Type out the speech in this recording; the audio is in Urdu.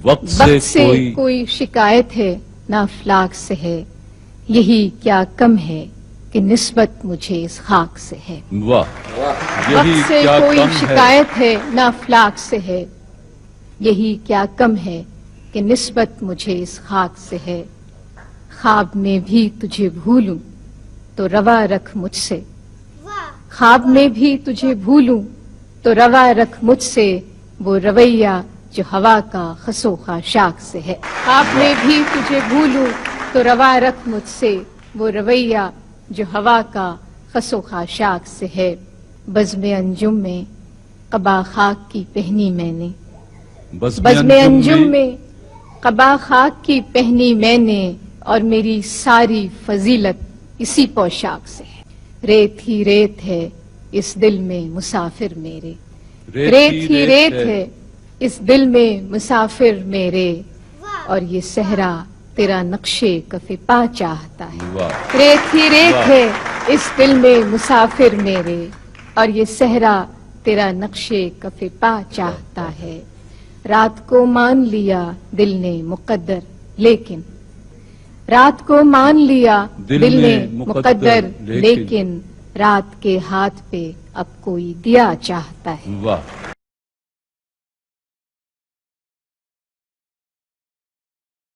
وقت سے کوئی شکایت ہے نہ افلاک سے ہے، یہی کیا کم ہے کہ نسبت مجھے اس خاک سے ہے۔ وقت سے کوئی شکایت ہے نہ افلاک سے ہے، یہی کیا کم ہے کہ نسبت مجھے اس خاک سے ہے۔ خواب میں بھی تجھے بھولوں تو روا رکھ مجھ سے، خواب میں بھی تجھے بھولوں تو روا رکھ مجھ سے وہ رویہ جو ہوا کا خس و خاشاک سے ہے۔ خواب میں بھی تجھے بھولوں تو روا رکھ مجھ سے وہ رویہ جو ہوا کا خس و خاشاک سے ہے۔ بزم انجم میں قبا خاک کی پہنی میں نے، بزم انجم میں قبا خاک کی پہنی میں نے، اور میری ساری فضیلت اسی پوشاک سے ہے۔ ریت ہی ریت ہے اس دل میں مسافر میرے، ریت ہی ریت ہے اس دل میں مسافر میرے، اور یہ صحرا تیرا نقشے کف پا چاہتا ہے۔ ریت ہی ریت ہے اس دل میں مسافر میرے، اور یہ صحرا تیرا نقشے کف پا چاہتا ہے۔ رات کو مان لیا دل نے مقدر لیکن، رات کو مان لیا دل نے مقدر لیکن، رات کے ہاتھ پہ اب کوئی دیا چاہتا ہے۔